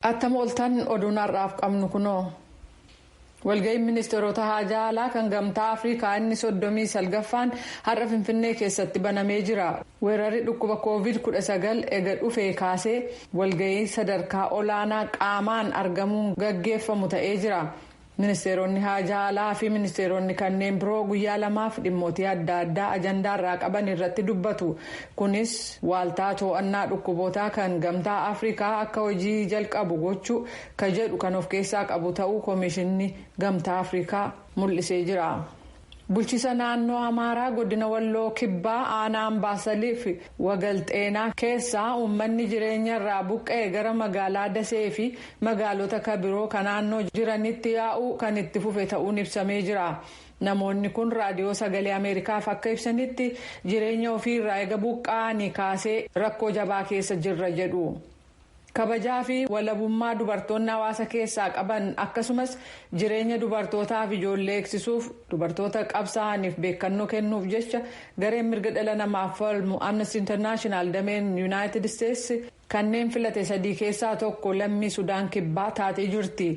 Attam ooltan oduun har'aaf qabnu kunoo. Walga'iin ministeerota haajaa alaa kan gamtaa Afrikaa inni 39ffaan har'a Finfinnee keessatti banamee jira. Weerarri dhukkuba COVID-19 ega dhufee kaasee walga'ii sadarkaa olaanaa qaamaan argamuun gaggeeffamu ta'ee jira. Ministeeronni haajaa alaa fi ministeeronni kanneen biroo guyyaa lamaaf dhimmootii adda addaa ajandaarraa qaban irratti dubbatu. Kunis waaltaa to'annaa dhukkubootaa kan gamtaa Afrikaa akka hojii jalqabu gochuu ka jedhu kan of keessaa qabu ta'uu Koomishinni Gamtaa Afrikaa mul'isee jira. Bulchiisa naannoo Amaaraa godina Walloo Kibbaa aanaa Ambaasalii fi Wagalxeenaa keessaa uummanni jireenya irraa buqqa'e gara magaalaa Dasee fi magaalota kabiroo kan naannoo jiranitti yaa'uu kan itti fufe ta'uun ibsamee jira. Namoonni kun raadiyoo sagalee Ameerikaaf akka ibsanitti jireenya ofii irraa eega buqqa'anii kaasee rakkoo jabaa keessa jirra jedhu. Kabajaa fi walabummaa dubartoonni hawaasa keessaa qaban akkasumas jireenya dubartootaaf ijoollee eegsisuuf dubartoota qabsaa'aniif beekannoo kennuuf jecha gareen mirga dhala namaaf falmu Amnesty International dameen United States kanneen filate 3 keessaa tokko lammii Sudaan Kibbaa taatee jirti.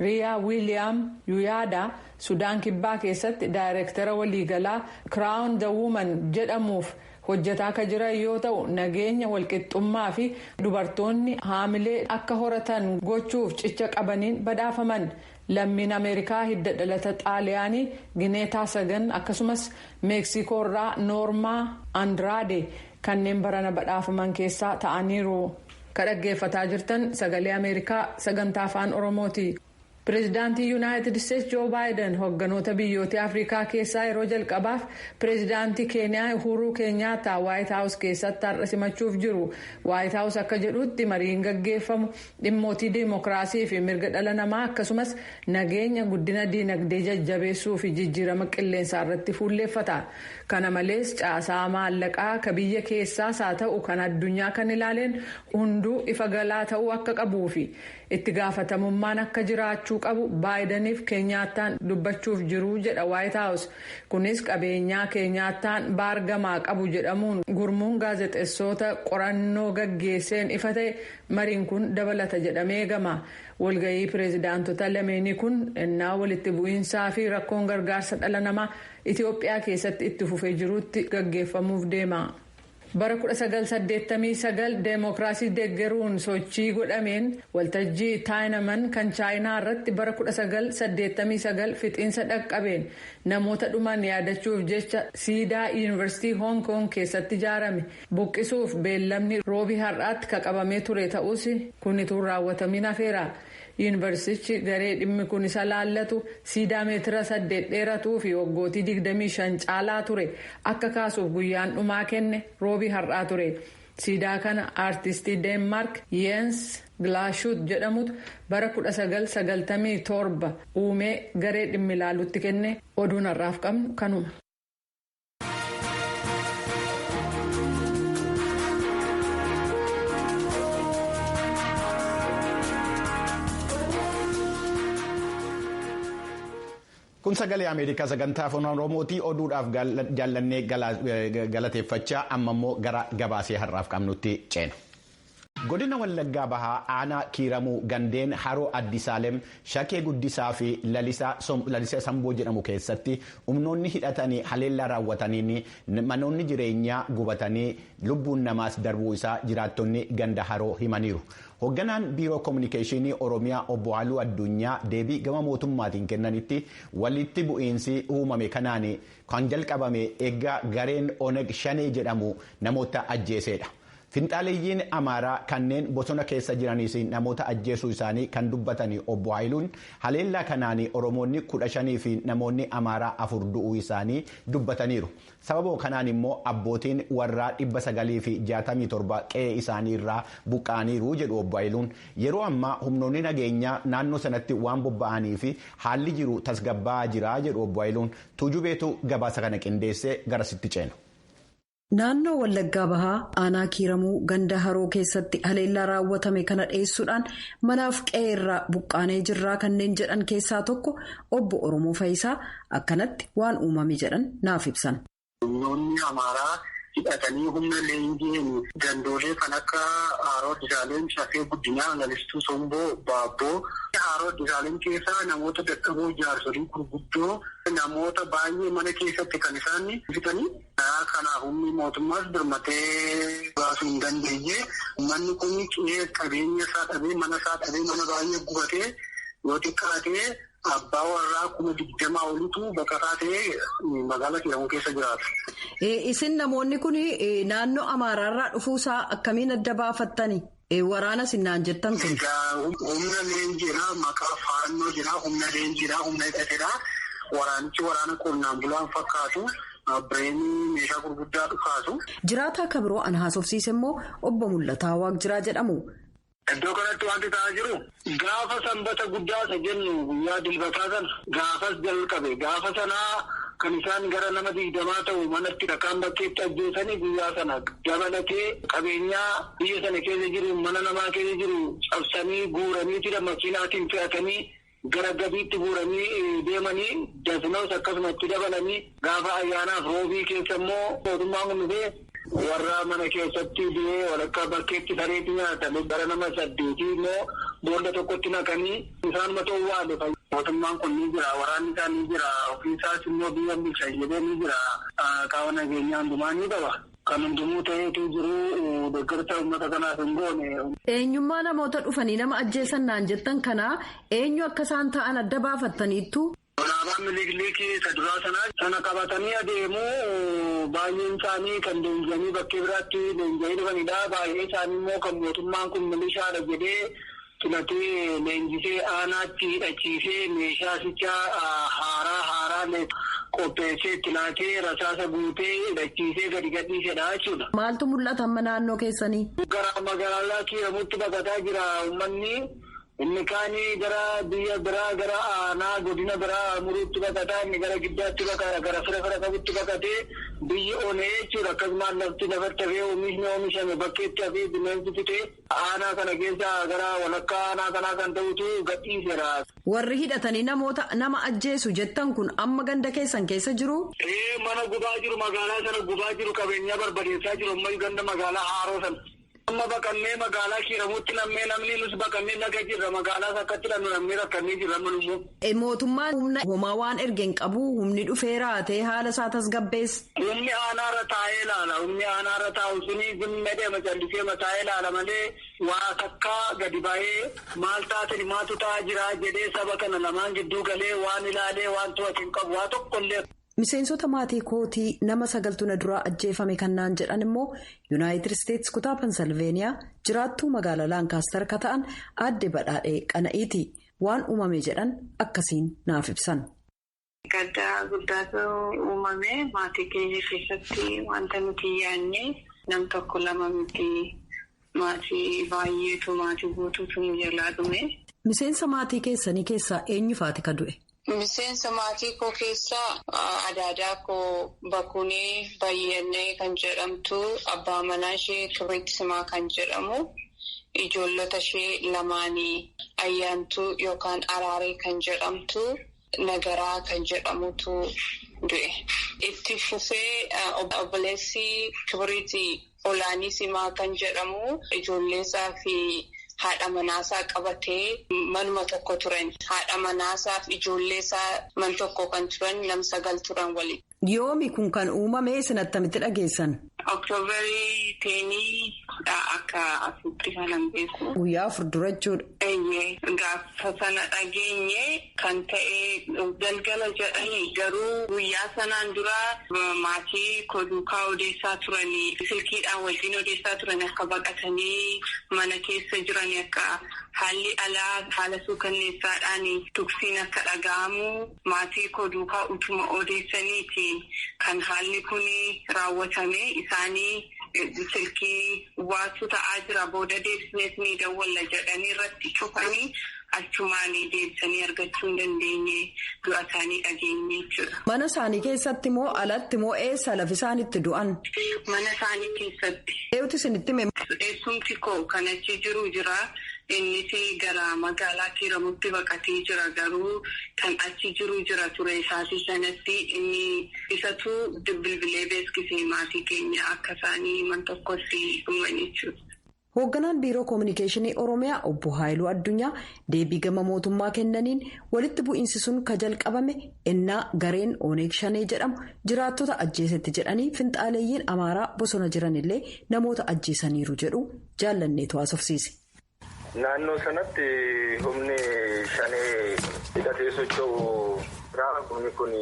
Riyaa Wiiliyaam Yuyaada Sudaan Kibbaa keessatti daayireektara waliigalaa Crown the Woman jedhamuuf hojjetaa akka jiran yoo ta'u nageenya walqixxummaa fi dubartoonni haamilee akka horatan gochuuf cicha qabaniin badhaafaman. Lammiin Ameerikaa hidda dhalata Xaaliyaanii Gineetaa Sagan akkasumas Meeksikoo irraa Noormaa Andraade kanneen barana badhaafaman keessaa ta'aniiru. Kan dhaggeeffataa jirtan sagalee Ameerikaa sagantaa afaan Oromooti. Pireezidaantii Yuunaayitid Isteetsi Joo Baayiden hogganoota biyyoota Afrikaa keessaa yeroo jalqabaaf pireezidaantii Keeniyaa Uhuruu Keenyaataa Waayit Haawus keessatti har'a simachuuf jiru. Waayit Haawus akka jedhutti mariin gaggeeffamu dhimmootii diimokiraasii fi mirga dhala namaa akkasumas nageenya guddina diinagdee jajjabeessuu fi jijjiirama qilleensaa irratti fuulleeffata. Kana malees caasaa maallaqaa ka biyya keessaas haa ta'u kan addunyaa kan ilaaleen hunduu ifa galaa ta'uu akka qabuu fi itti gaafatamummaan akka jiraachuu qabu Baayidaniif Keenyaataan dubbachuuf jiru jedha Waayit Haawus. Kunis qabeenyaa Keenyaataan baargamaa qabu jedhamuun gurmuun gaazexeessota qorannoo gaggeesseen ifa ta'e mariin kun dabalata jedhamee eegama. Walga'ii pireezidaantota lameenii kun ennaa walitti bu'iinsaa fi rakkoon gargaarsa dhala namaa Itoophiyaa keessatti itti fufee jirutti gaggeeffamuuf deema. Bara 1989 deemokiraasii deeggaruun sochii godhameen waltajjii Taayinaman kan Chaayinaa irratti bara 1989 fixiinsa dhaqqabeen namoota dhuman yaadachuuf jecha siidaa yuunivarsiitii Hong Kong keessatti ijaarame buqqisuuf beellamni roobii har'aatti qabamee ture ta'us kun utuu raawwatamin hafeera. Yuunivarsiitichi garee dhimmi kun isa laallatu siidaa meetira 8 dheeratuu fi waggootii 25 caalaa ture akka kaasuuf guyyaan dhumaa kenne roobii har'aa ture. Siidaa kana aartistii Deenmaark Jens Glaashut jedhamutu bara 1997 uumee garee dhimmi ilaalutti kenne. Oduun har'aaf qabnu kanuma. Kun sagalee Ameerikaa sagantaa afaan Oromootii oduudhaaf jaallannee galateeffachaa amma immoo gara gabaasee har'aaf qabnutti ceena. Godina Wallaggaa Bahaa aanaa Kiiramuu gandeen haroo Addisaalem Shakee Guddisaa fi Lalisee Samboo jedhamu keessatti humnoonni hidhatanii haleellaa raawwataniin manoonni jireenyaa gubatanii lubbuun namaas darbuu isaa jiraattonni ganda haroo himaniiru. Hoogganaan biiroo koominikeeshinii Oromiyaa obbo Haaluu Addunyaa deebii gama mootummaatiin kennanitti walitti bu'iinsi uumame kanaan kan jalqabame eeggaa gareen Oneg Shanee jedhamu namoota ajjeesedha. Finxaaleeyyiin Amaaraa kanneen bosona keessa jiranis namoota ajjeesuu isaanii kan dubbatanii obbo Haayiluun haleellaa kanaan Oromoonni 15 fi namoonni Amaaraa 4 du'uu isaanii dubbataniiru. Sababa kanaan immoo abbootiin warraa 967 qe'ee isaanii irraa buqqaaniiru jedhu obbo Haayiluun yeroo ammaa humnoonni nageenyaa naannoo sanatti waan bobba'anii fi haalli jiru tasgabbaa'aa jira jedhu obbo Haayiluun tuujubeetu gabaasa kana qindeessee garasitti ceena. Naannoo Wallaggaa Bahaa aanaa Kiiramuu ganda haroo keessatti haleellaa raawwatame kana dhiyeessuudhaan manaaf qe'ee irraa buqqaanee jirraa kanneen jedhan keessaa tokko obbo Oromoo Fayisaa akkanatti waan uumame jedhan naaf ibsan. Humnoonni Amaaraa hidhatanii humna leenjiin gandoolee kan akka Haaroo Disaalem, Shafee Guddinaa, Lalistuu Somboo, Baabboo. Haaroo Disaalem keessaa namoota dadhaboo jaarsolii gurguddoo namoota baay'ee mana keessatti kan isaan fitanii. Kanaaf humni mootummaas birmatee baasuu hin dandeenye. Manni kun qe'ee qabeenya isaa dhabee mana isaa dhabee mana baay'ee gubatee yoo xiqqaatee abbaa warraa 20 olitu baqataa ta'ee magaalaa Kiramuu keessa jiraatu. Isin namoonni kun naannoo Amaaraarraa dhufuusaa akkamiin adda baafattani? Waraana sinnaan jettan kun. Humna leenjiidhaa, maqaa faannoo jira, humna leenjiidhaa, humna hidhateedhaa. Waraanichi waraana qonnaan bulaan fakkaatu. Bireenii meeshaa gurguddaa dhukaasu. Jiraataa kabiroo an haasofsiise immoo obbo Mul'ataa Waaqjiraa jedhamu. Iddoo kanatti wanti ta'aa jiru gaafa sanbata guddaa isa jennu guyyaa dilbataa sana gaafas jalqabe gaafa sanaa kan isaan gara nama 20 ta'u manatti dhakaan bakkeetti ajjeesanii guyyaa sana dabalatee qabeenyaa biyya sana keessa jiru mana namaa keessa jiru cabsanii guuranii makiinaatiin fe'atanii gara gabiitti guuranii deemanii dasnoos akkasumatti dabalanii gaafa ayyaanaaf roobii keessa immoo mootummaan kun dhufee warra mana keessatti du'ee walakkaa bakkeetti sareetti nyaatame gara nama 8 immoo boolla tokkotti naqanii isaan mata uwwaale mootummaan kun ni jira waraanni isaa ni jira ofiisaas immoo biyya bulchaa jedhee ni jira qaama nageenyaa hundumaa ni qaba. Kan hundumuu ta'eetu jiru deeggarsa uummata kanaaf hin goone. Eenyummaa namoota dhufanii nama ajjeesan naan jettan kanaa eenyu akka isaan ta'an adda baafattaniittu? Alaabaan miliikii isa duraa sana qabatanii adeemuu baay'een isaanii kan leenji'anii bakkee biraatti leenji'anii dhufanidha. Baay'een isaanii immoo kan mootummaan kun milishaadha jedhee filatee leenjisee aanaatti hidhachiisee meeshaasichaa haaraa qopheessee itti laatee rasaasa guutee hidhachiisee gadi gadhiisedha jechuudha. Maaltu mul'ata amma naannoo keessanii? Gara magaalaa Kiiramuutti baqataa jira uummanni. Inni kaanii gara biyya biraa gara aanaa godina biraa muruutti baqataa inni gara giddaatti baqata gara fira qabutti baqatee biyyi onee jechuudha akkasumas lafti lafatti hafee oomishni oomishame bakkeetti hafee bineensi fitee aanaa kana keessa gara walakkaa aanaa kanaa kan ta'utu gadhiiseera. Warri hidhatanii nama ajjeesu jettan kun amma ganda keessan keessa jiru? Mana gubaa jiru magaalaa sana gubaa jiru qabeenyaa barbadeessaa jiru amma ganda magaalaa Haaroo sana. Amma baqannee magaalaa Kiiramuutti namni nus baqannee naga jirra magaalaas akkatti namni rakkannee jirra manummoo. Mootummaan humna homaa waan ergeen qabu humni dhufee raatee haala isaa tasgabbeessa. Humni aanaarra taa'ee ilaala. Humni aanaarra taa'u suni zimma deema jallisee taa'ee ilaala malee waa takkaa gadi ba'ee maal taatani maatu ta'aa jira jedhee saba kana lamaan gidduu galee waan ilaalee waan to'atu hin qabu waa tokkollee. Miseensota maatii kootii nama 9 duraa ajjeefame kannaan jedhan immoo Yuunaayitid Isteetsi kutaa Pensilveeniyaa jiraattuu magaalaa Laankaastar ka ta'an aadde badhaadhee qana'iiti waan uumame jedhan akkasiin naaf ibsan. Gaddaa guddaatu uumame maatii keenya keessatti wanta nuti yaadne nam tokko lama miti maatii baay'eetu maatii guutuutu nu jalaa dhume. Miseensa maatii keessanii keessaa eenyufaati ka du'e? Miseensa maatii koo keessaa adaadaa koo Bakunee Bayyannee kan jedhamtu abbaa manaa ishee Kibrit Simaa kan jedhamu ijoollota ishee lamaanii Ayyaantuu yookaan Araaree kan jedhamtu Nagaraa kan jedhamutu du'e. Itti fufee obboleessi Kibrit Olaanii Simaa kan jedhamu ijoolleesaa fi haadha manaasaa qabatee manuma tokko turan. Haadha manaasaa fi ijoolleesaa man tokko kan turan nam 9 turan waliin. Yoomi kun kan uumame isin attamitti dhageessan? Oktoobarii 10 akka asitti kanan beeku. Guyyaa 4 dura jechuudha. Gaafa sana dhageenye kan ta'e galgala jedhanii garuu guyyaa sanaan dura maatii koduukaa odeessaa turanii silkiidhaan wajjin odeessaa turan akka baqatanii mana keessa jiran akka haalli alaa haala suukanneessaadhaan tuksiin akka dhaga'amu maatii koduukaa utuma odeessaniitiin kan haalli kun raawwatame isaanii silkii waatu ta'aa jira booda deebisnees ni dawwalla jedhanii irratti cufanii achumaan deebisanii argachuu hin dandeenye du'a isaanii dhageenye jechuudha. Mana isaanii keessatti moo alatti moo eessa lafi isaan itti du'an? Mana isaanii keessatti. Eewwati isinitti mee? Eessumti koo kan achi jiru jira. Innis gara magaalaa Kiiramutti baqatee jira garuu kan achi jiru jira ture isaatii sanatti inni isatu bilbilee beeksisee maatii keenya akka isaanii man tokkotti dhuman jechuudha. Hoogganaan biiroo koominikeeshinii Oromiyaa obbo Haayiluu Addunyaa deebii gama mootummaa kennaniin walitti bu'iinsi sun ka jalqabame ennaa gareen Oneeg Shanee jedhamu jiraattota ajjeesetti jedhanii finxaaleeyyiin Amaaraa bosona jiranillee namoota ajjeesaniiru jedhu jaallanneetu haasofsiise. Naannoo sanatti humni Shanee hidhatee socho'u humni kun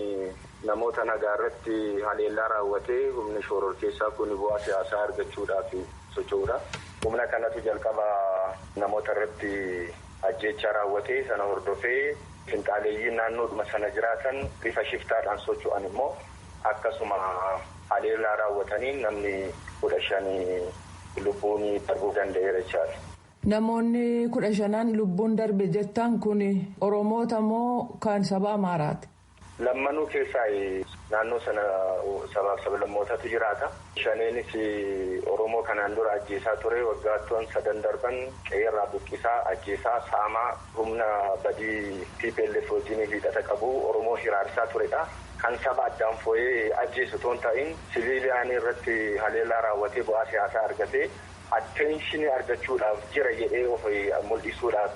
namoota nagaa irratti haleellaa raawwatee humni shororkeessaa kun bu'aa siyaasaa argachuudhaaf socho'uudha. Humna kanatu jalqaba namoota irratti ajjeechaa raawwatee sana hordofee finxaaleeyyiin naannoodhuma sana jiraatan bifa shiftaadhaan socho'an immoo akkasuma haleellaa raawwatanii namni 15 lubbuun darbuu danda'eera jechaadha. Namoonni 15 lubbuun darbe jettan kun Oromoota moo kan saba Amaaraati? Lammanuu keessaa naannoo sana sabaaf sablammootatu jiraata. Shaneenis Oromoo kanaan dura ajjeesaa ture waggaattoon 3 darban qeerraa buqqisaa ajjeesaa saamaa humna badii TPLF wajjin hidhata qabu Oromoo hiraarsaa turedha. Kan saba addaan foo'ee ajjeesu toon ta'in siviiliyaan irratti haleellaa raawwatee bu'aa siyaasaa argatee atteenshinii argachuudhaaf jira jedhee of mul'isuudhaaf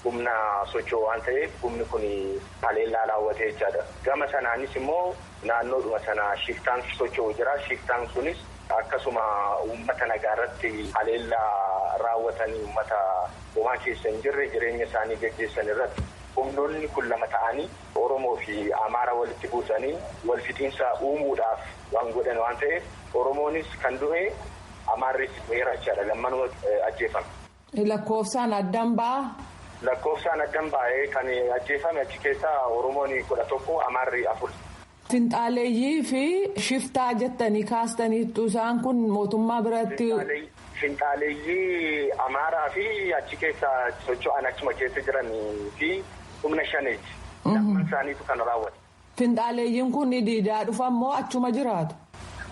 humna socho'u waan ta'eef humni kun haleellaa raawwatee jechaadha. Gama sanaanis immoo naannoodhuma sana shiftaan socho'u jira. Shiftaan sunis akkasuma uummata nagaa irratti haleellaa raawwatanii uummata homaa keessa hin jirre jireenya isaanii gaggeessan irratti humnoonni kun lama ta'anii Oromoo fi Amaara walitti buusanii wal fixiinsa uumuudhaaf waan godhan waan ta'eef Oromoonis kan du'e Amaarris weerara jechaadha. Lammanuu ajjeefame. Lakkoofsaan addaan ba'a. Lakkoofsaan addaan ba'ee kan ajjeefame achi keessaa Oromoon 11 Amaarri 4. Finxaaleeyyii fi shiftaa jettanii kaastaniittu isaan kun mootummaa biratti. Finxaaleeyyii Amaaraa fi achi keessaa socho'an achuma keessa jiranii fi humna Shaneeti. Lamman isaaniitu kan raawwate. Finxaaleeyyiin kun diidaa dhufan moo achuma jiraatu?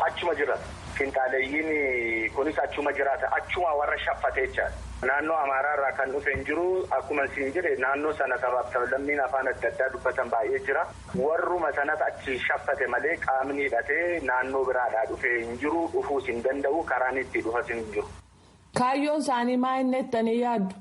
Achuma jiraatu. Finxaaleeyyiin kunis achuma jiraata. Achuma warra shaffatee jechaadha. Naannoo Amaaraa irraa kan dhufe hin jiru akkuma isin jedhe naannoo sana sabaaf sablammiin afaan adda addaa dubbatan baay'ee jira. Warruma sanas achi shaffate malee qaamni hidhatee naannoo biraadhaa dhufe hin jiru dhufuus hin danda'u karaan itti dhufas hin jiru. Kaayyoon isaanii maal inni jettanii yaaddu?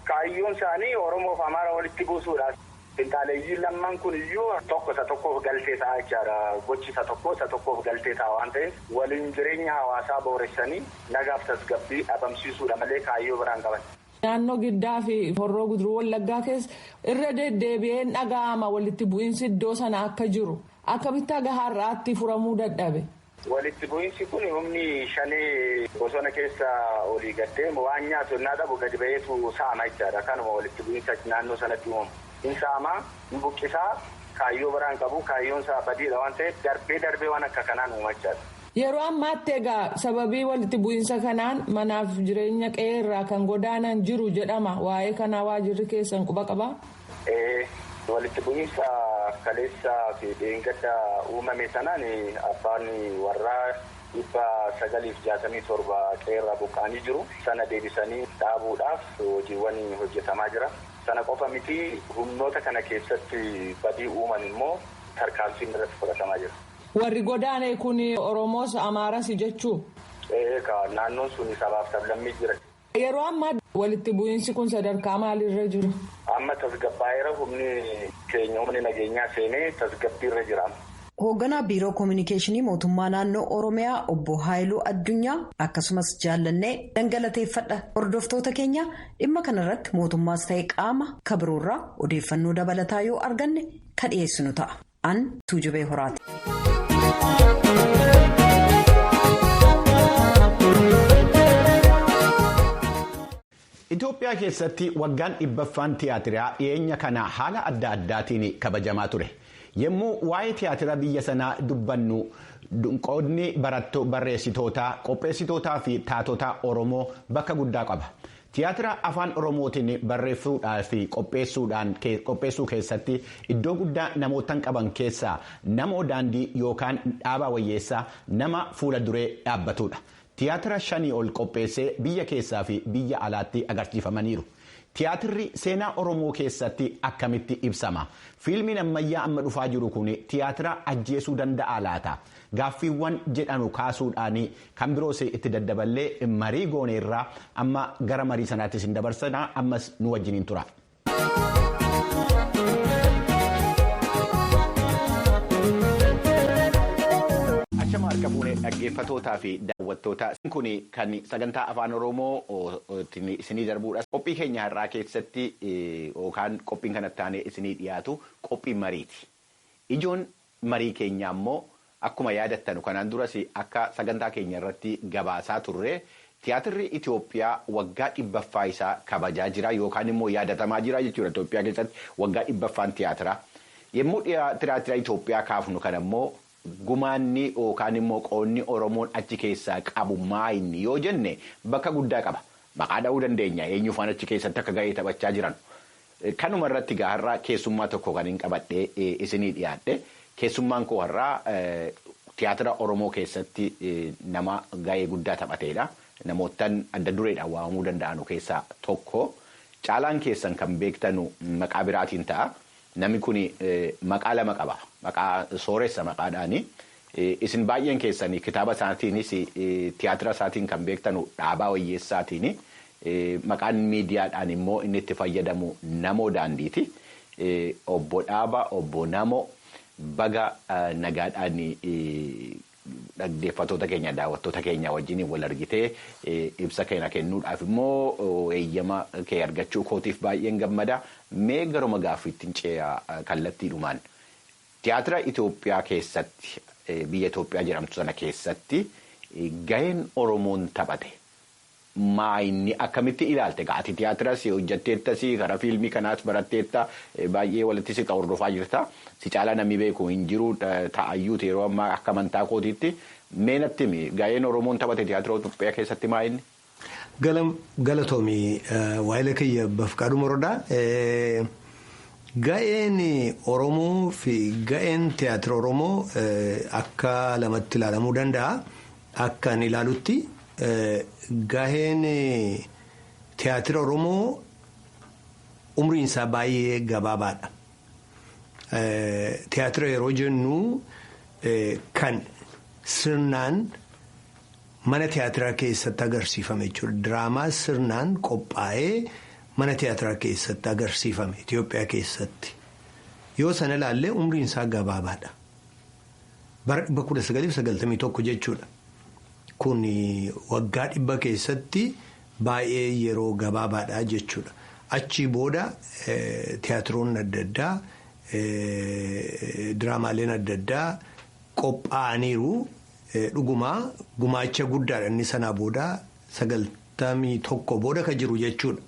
Kaayyoon isaanii Oromoof Amaara walitti buusuudha. Finxaaleeyyiin lamman kun iyyuu tokko isa tokkoof galtee ta'a jechaadha. Gochi isa tokkoof galtee ta'a waan ta'eef waliin jireenya hawaasaa booressanii nagaaf tasgabbii dhabamsiisuudha malee kaayyoo biraan qaban. Naannoo Giddaa fi Horroo Guduruu Wallaggaa keessa irra deddeebi'een dhaga'ama walitti bu'iinsi iddoo sana akka jiru. Akkamitti haga har'aatti furamuu dadhabe? Walitti bu'iinsi kun humni Shanee bosona keessa olii gaddee waan nyaatu innaa dhabu gadi ba'eetu saama jechaadha. Kanuma walitti bu'iinsa naannoo sanatti uumamu. Insaamaa buqqisaa kaayyoo biraan qabu kaayyoon isaa badiidha waan ta'eef darbee waan akka kanaan uumachaadha. Yeroo ammaatti egaa sababii walitti bu'iinsa kanaan manaaf jireenya qe'ee irraa kan godaanan jiru jedhama. Waa'ee kanaa waajirri keessan quba qabaa? Walitti bu'iinsa kaleessaa fi dheengadda uumame sanaan abbaan warraa 967 qe'ee irraa buqqaanii jiru. Sana deebisanii dhaabuudhaaf hojiiwwan hojjetamaa jira. Sana qofa miti humnoota kana keessatti badii uuman immoo tarkaanfiin irratti fudhatamaa jira. Warri godaane kun Oromoos Amaaras jechuu? Naannoon sun sabaaf sablammii jira. Yeroo ammaa walitti bu'iinsi kun sadarkaa maalirra jiru? Amma tasgabbaa'eera humni nageenyaa seenee tasgabbiirra jira. Hoogganaa biiroo koominikeeshinii mootummaa naannoo Oromiyaa obbo Haayiluu Addunyaa akkasumas jaallannee dhangalateeffadha. Hordoftoota keenya dhimma kanarratti mootummaas ta'e qaama kabiroorraa odeeffannoo dabalataa yoo arganne kan dhiyeessinu ta'a. An Tuujubee Horaati. Itoophiyaa keessatti waggaan 100ffaan tiyaatiraa dhiyeenya kana haala adda addaatiin kabajamaa ture. Yommuu waa'ee tiyaatira biyya sanaa dubbannu qoodni barreessitootaa, qopheessitootaa fi taatota Oromoo bakka guddaa qaba. Tiyaatira afaan Oromootiin barreessuudhaa fi qopheessuu keessatti iddoo guddaa namootan qaban keessaa nama daandii yookaan dhaabaa wayyeessaa nama fuula duree dhaabbatudha. Tiyaatira 5 ol qopheessee biyya keessaa fi biyya alaatti agarsiifamaniiru. Tiyaatirri seenaa Oromoo keessatti akkamitti ibsama? Fiilmiin ammayyaa amma dhufaa jiru kun tiyaatira ajjeesuu danda'a laata? Gaaffiiwwan jedhanu kaasuudhaan kan biroos itti daddaballee marii gooneerraa amma gara marii sanaattis hin dabarsanaa ammas nu wajjiniin tura. Achama harka fuunee dhaggeeffatootaa fi daawwattootaa kun kan sagantaa afaan Oromoo isinii darbuudha. Qophii keenya har'aa keessatti yookaan qophiin kanatti aanee isinii dhiyaatu qophii mariiti. Ijoon marii keenyaa immoo akkuma yaadattanu kanaan duras akka sagantaa keenya irratti gabaasaa turre tiyaatirri Itoophiyaa waggaa 100ffaa isaa kabajaa jira yookaan immoo yaadatamaa jira jechuudha. Itoophiyaa keessatti waggaa 100ffaan tiyaatira. Yommuu tiyaatira Itoophiyaa kaafnu kan immoo gumaanni yookaan immoo qoonni Oromoon achi keessaa qabu maayinni yoo jenne bakka guddaa qaba. Maqaa dha'uu dandeenya eenyuufaan achi keessatti akka gahee taphachaa jiran. Kanuma irratti gaharraa keessummaa tokko kan hin qabadhee isinii dhiyaadhe. Keessummaan koo har'aa tiyaatira Oromoo keessatti nama gahee guddaa taphateedha. Namootaan adda dureedhaan waamamuu danda'anu keessaa tokko. Caalaan keessan kan beektanu maqaa biraatiin ta'a. Namni kun maqaa lama qaba. Maqaa sooressa maqaadhaani. Isin baay'een keessanii kitaaba isaatiinis tiyaatira isaatiin kan beektanu Dhaabaa Wayyeessaatiin. Maqaan miidiyaadhaan immoo inni itti fayyadamu Namoo Daandiiti. Obbo Dhaabaa, Obbo Namoo. Baga nagaadhaan dhaggeeffattoota keenya daawwattoota keenya wajjin wal argitee ibsa keenya kennuudhaaf immoo eeyyama kee argachuu kootiif baay'een gammada. Mee garuma gaaffiittiin ce'aa kallattiidhumaan tiyaatira Itoophiyaa keessatti biyya Itoophiyaa jedhamtu sana keessatti gaheen Oromoon taphate maayinni akkamitti ilaalte? Gaati tiyaatiras hojjetteettas karaa fiilmii kanaas baratteetta baay'ee walitti siqa hordofaa jirta. Si caalaa namni beeku hin jiru ta'ayyuuti yeroo ammaa akka amantaa kootiitti meenatti gaheen Oromoon taphate tiyaatira Itoophiyaa keessatti maayinni? Galatoomii waa'ee kiyya Bafqaaduu Morodaa. Ga'een Oromoo fi ga'een tiyaatira Oromoo akka lamatti ilaalamuu danda'a. Akka ani ilaalutti gaheen tiyaatira Oromoo umriin isaa baay'ee gabaabaadha. Tiyaatira yeroo jennu kan sirnaan mana tiyaatiraa keessatti agarsiifame jechuudha. Diraamaa sirnaan qophaa'ee mana tiyaatiraa keessatti agarsiifame Itoophiyaa keessatti. Yoo sana ilaallee umriin isaa gabaabaadha. Bara 1991 jechuudha. Kun waggaa 100 keessatti baay'ee yeroo gabaabaadha jechuudha. Achii booda tiyaatiroonni adda addaa diraamaaleen adda addaa qophaa'aniiru. Dhugumaa gumaacha guddaadha inni sanaa booda 91 booda kan jiru jechuudha.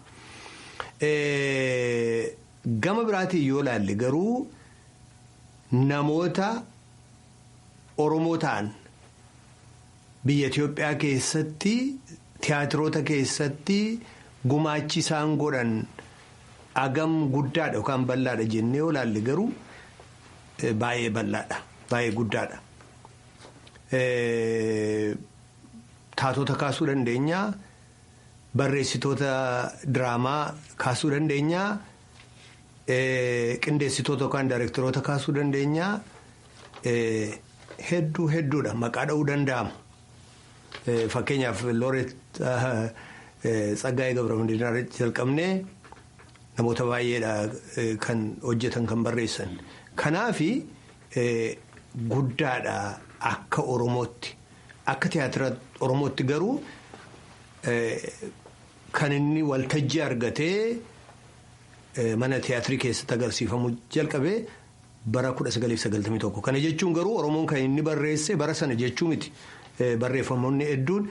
Gama biraatiin yoo ilaalle garuu namoota Oromoo ta'an biyya Itoophiyaa keessatti tiyaatiroota keessatti gumaachi isaan godhan agam guddaadha yookaan bal'aadha jennee yoo ilaalle garuu baay'ee bal'aadha baay'ee guddaadha. Taatota kaasuu dandeenya, barreessitoota diraamaa kaasuu dandeenya, qindeessitoota yookaan daayirektaroota kaasuu dandeenya. Hedduudha maqaa dha'uu danda'ama. Fakkeenyaaf Looret Tsaggaayee Gabramadiinaa jalqabnee namoota baay'eedha kan hojjetan kan barreessan. Kanaafi guddaadha akka Oromootti. Akka tiyaatira Oromootti garuu kan inni waltajjii argatee mana tiyaatirii keessatti agarsiifamu jalqabee bara 1991. Kana jechuun garuu Oromoon kan inni barreesse bara sana jechuu miti. Barreeffamoonni hedduun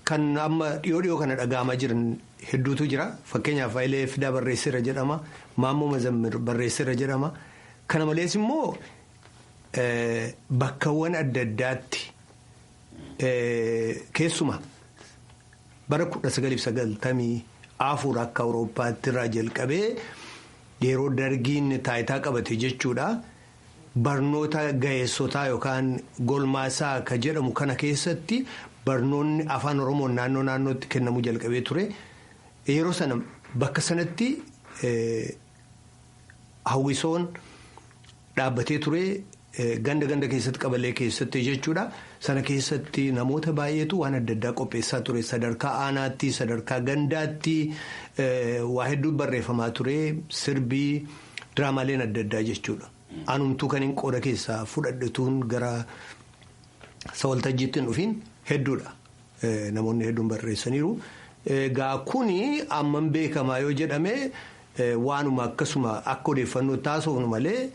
kan amma dhiyoo kana dhaga'amaa jiran hedduutu jira. Fakkeenyaaf Hayilee Fidaa barreesseera jedhama. Maammoo Mazammir barreesseera jedhama. Kana malees immoo bakkawwan adda addaatti keessuma bara 1990 akka Awurooppaatti irraa jalqabee yeroo dargiin taayitaa qabate jechuudha. Barnoota ga'eessotaa yookaan golmaasaa ka jedhamu kana keessatti barnoonni afaan Oromoo naannootti kennamuu jalqabee ture. Yeroo sana bakka sanatti hawwisoon dhaabbatee ture ganda keessatti qabalee keessatti jechuudha. Sana keessatti namoota baay'eetu waan adda addaa qopheessaa ture sadarkaa aanaatti sadarkaa gandaatti waa hedduu barreeffamaa ture sirbii diraamaaleen adda addaa jechuudha. Anumtuu kan hin qooda keessaa fudhadhetuun gara waltajjiitti hin dhufiin hedduudha. Namoonni hedduun barreessaniiru. Egaa kuni amman beekamaa yoo jedhame waanuma akkasuma akka odeeffannoo taasifnu malee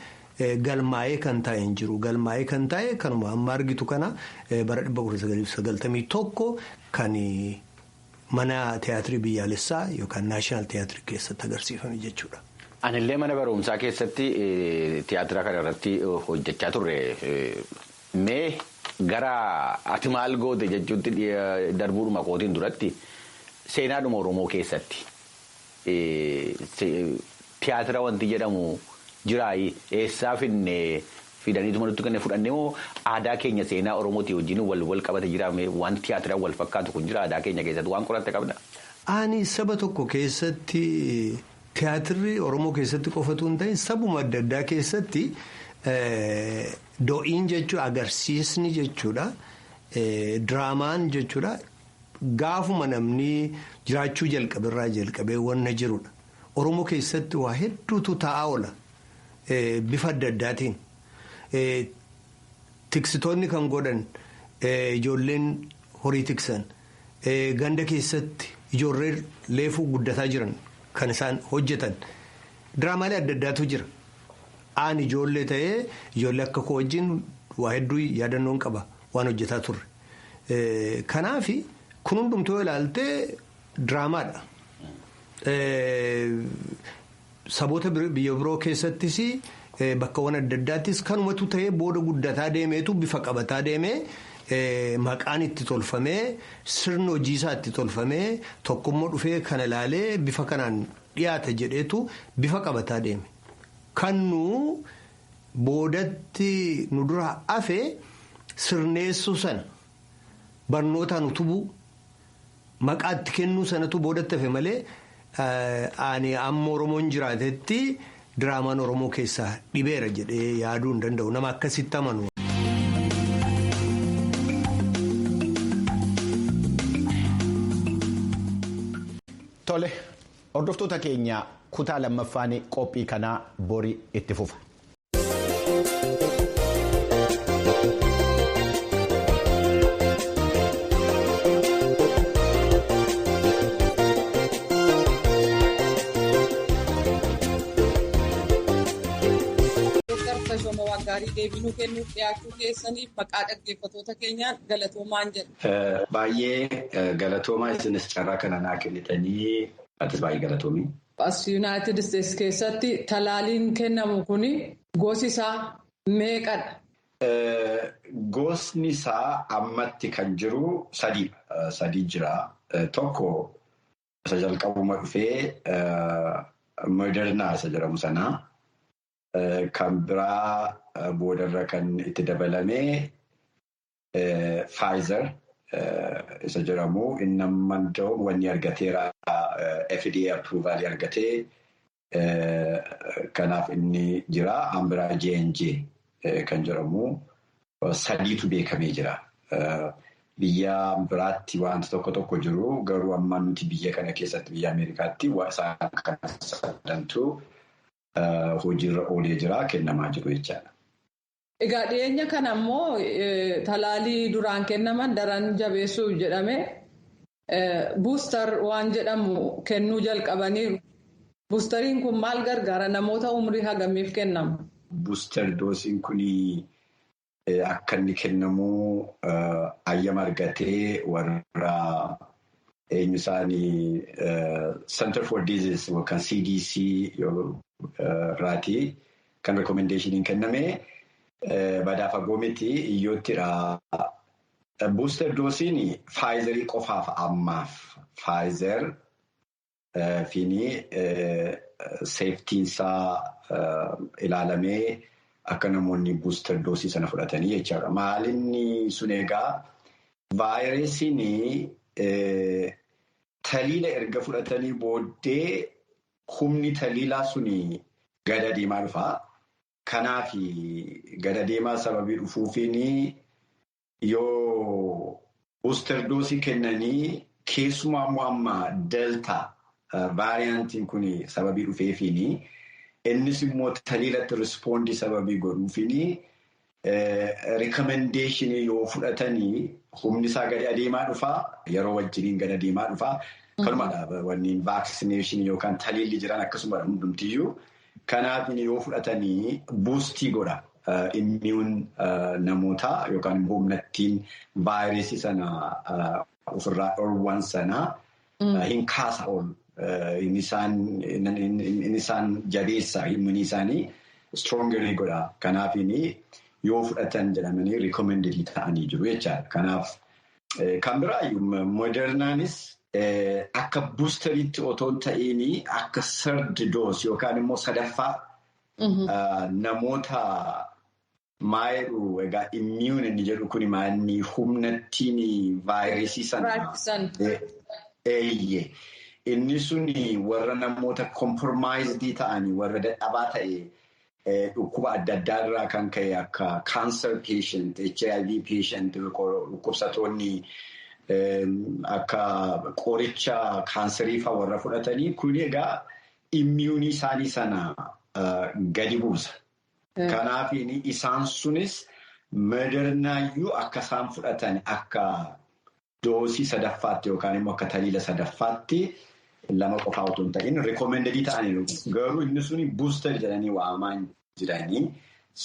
galmaa'ee kan taa'e hin jiru. Galmaa'ee kan taa'e kanuma amma argitu kana bara 1991 kan mana tiyaatirii biyyaalessaa yookaan naashinaal tiyaatirii keessatti agarsiifame jechuudha. Anillee mana barumsaa keessatti tiyaatira kana irratti hojjechaa turre mee gara ati maal goote jechuutti darbuudhuma kootiin duratti seenaadhuma Oromoo keessatti tiyaatira wanti jedhamu jiraayi eessaa fidaniituma nutti kan fudhanne moo aadaa keenya seenaa Oromootii wajjin wal qabate jiraame waan tiyaatira wal fakkaatu kun jira aadaa keenya keessatti waan qoratte qabda. Ani saba tokko keessatti. Tiyaatirri Oromoo keessatti qofatu hin ta'in sabuma adda addaa keessatti do'iin jechuudha agarsiisni jechuudha diraamaan jechuudha gaafuma namni jiraachuu jalqabirraa jalqabee wanna jirudha. Oromoo keessatti waa hedduutu taa'aa oola bifa adda addaatiin tiksitoonni kan godhan ijoolleen horii tiksan ganda keessatti ijoollee leefuu guddataa jiran. Kan isaan hojjetan diraamaalee adda addaatu jira. Aan ijoollee ta'ee ijoollee akka koo wajjin waa hedduu yaadannoon qaba waan hojjetaa turre. Kanaaf kun hundumtuu ilaaltee diraamaadha. Saboota biyya biroo keessattis bakkawwan adda addaattis kanumatu ta'ee booda guddataa deemeetu bifa qabataa deemee. Maqaan itti tolfamee sirni hojiisaa itti tolfamee tokkummoo dhufee kana ilaalee bifa kanaan dhiyaata jedheetu bifa qabataa deeme. Kan nu boodatti nu dura hafe sirneessuu sana barnootaan utubuu maqaa itti kennuu sanatu boodatti hafe malee ani amma Oromoon jiraatetti diraamaan Oromoo keessaa dhibeera jedhee yaaduu hin danda'u nama akkasitti amanu. Tole hordoftoota keenya kutaa lammaffaan qophii kanaa borii itti fufa. Gaarii deebinuu kennuuf dhiyaachuu keessaniif maqaa dhaggeeffattoota keenyaan galatoomaan jedha. Baay'ee galatoomaa isinis carraa kana naa kennitanii atis baay'ee galatoomii. As Yuunaayitid Isteetsi keessatti talaaliin kennamu kuni gosi isaa meeqadha? Gosni isaa ammatti kan jiru sadii jira. Tokko isa jalqabuma dhufee Moderna isa jedhamu sanaa. Kan biraa boodarra kan itti dabalamee Pfizer isa jedhamu inni ammoo wanni argateera FDA approval argatee kanaaf inni jira. An biraa J&J kan jedhamu sadiitu beekamee jira. Biyya biraatti wanti tokko jiru garuu amma nuti biyya kana keessatti biyya Ameerikaatti isaan kan sadantu. Hojiirra oolee jira kennamaa jiru jechaadha. Egaa dhiyeenya kana ammoo talaalii duraan kennaman daran jabeessuuf jedhame buustar waan jedhamu kennuu jalqabaniiru. Buustariin kun maal gargaara? Namoota umrii hagamiif kennama? Buustar doosiin kun akka inni kennamu ayyama argatee warra eenyu isaanii Center for Disease yookaan CDC raatii kan rekommendeeshiniin kenname badaa fagoo miti iyyoottidha. Booster doosiin Pfizerii qofaaf ammaaf Pfizer fiini seeftiinsaa ilaalamee akka namoonni booster doosii sana fudhatanii jechaadha. Maalinni sun egaa vaayirasiin taliila erga fudhatanii booddee humni taliilaa suni gada deemaa dhufaa. Kanaaf gada deemaa sababii dhufuufiin yoo booster doosii kennanii keessumaa immoo amma delta vaariyaantiin kun sababii dhufeefiin innis immoo taliilatti rispoondii sababii godhuufiin rikomendeeshinii yoo fudhatanii humni isaa gadi adeemaa dhufaa yeroo wajjiniin gada deemaa dhufaa. Kanumadha wanni vaaksineeshinii yookaan taliilli jiran akkasuma hundumtiyyuu. Kanaaf yoo fudhatanii buustii godha immiyuun namootaa yookaan humnattiin vaayirasii sana ofirraa dhorwan sana hin kaasa oolu. Inni isaan jabeessa himni isaanii stroonger godha. Kanaaf yoo fudhatan jedhamanii rikoomendedii ta'anii jiru jechaadha. Kanaaf kan biraayyuu modernaanis. Akka buusteriitti otoo hin ta'iin akka third dose yookaan immoo sadaffaa namoota maayiluu egaa immiyuun inni jedhu kun maanni humnattiin vaayirasii sana eeyyee inni suni warra namoota kompromaayizidii ta'anii warra dadhabaa ta'e dhukkuba adda addaa irraa kan ka'e akka cancer patient, HIV patient dhukkubsatoonni. Akka qoricha kaanserii fa'aa warra fudhatanii kun egaa immiyuunii isaanii sana gadi buusa. Kanaaf isaan sunis modernaayyuu akka isaan fudhatan akka doosii sadaffaatti yookaan immoo akka taliila sadaffaatti lama qofaa otoo hin ta'in rikoomendedii ta'anii garuu inni suni buuster jedhanii waamaa jiranii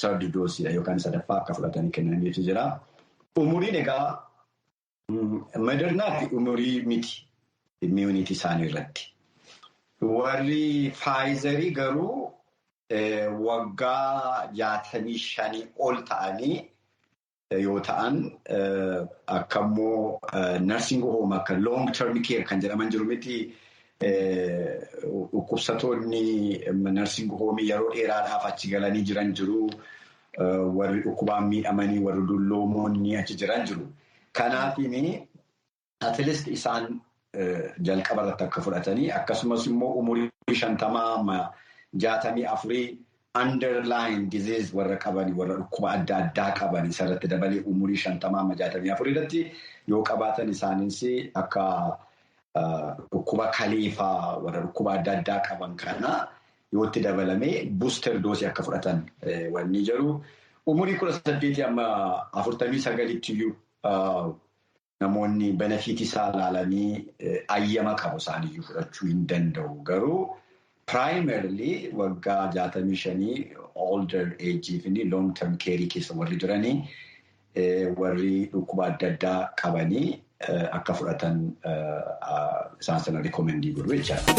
third doosiidha yookaan sadaffaa akka fudhatanii kennaniitu jira. Umuriin egaa. Modernaa fi umurii miti immiyuunitii isaanii irratti. Warri Faayizarii garuu waggaa 65 ol ta'anii yoo ta'an akka immoo nursing home akka long term care kan jedhaman jiru miti dhukkubsatoonni nursing home yeroo dheeraadhaaf achi galanii jiran jiru. Warri dhukkubaan miidhamanii warri dulloomoonni achi jiran jiru. Kanaafiin at least isaan jalqaba irratti akka fudhatanii akkasumas immoo umurii 50-64 underlying disease warra qabanii warra dhukkuba adda addaa qabanii isarratti dabalee umurii 50-64 irratti yoo qabaatan isaanis akka dhukkuba kaliifaa warra dhukkuba adda addaa qaban kana yoo itti dabalamee booster doosii akka fudhatan wanni jiru. Umurii 18-49 iyyuu. Namoonni benefiit isaa ilaalanii ayyama qabu isaaniyyuu fudhachuu hin danda'u. Garuu primarily waggaa 65 older age fi long term care keessa warri jiranii warri dhukkuba adda addaa qabanii akka fudhatan isaan sana rikoomendii godhu jechaadha.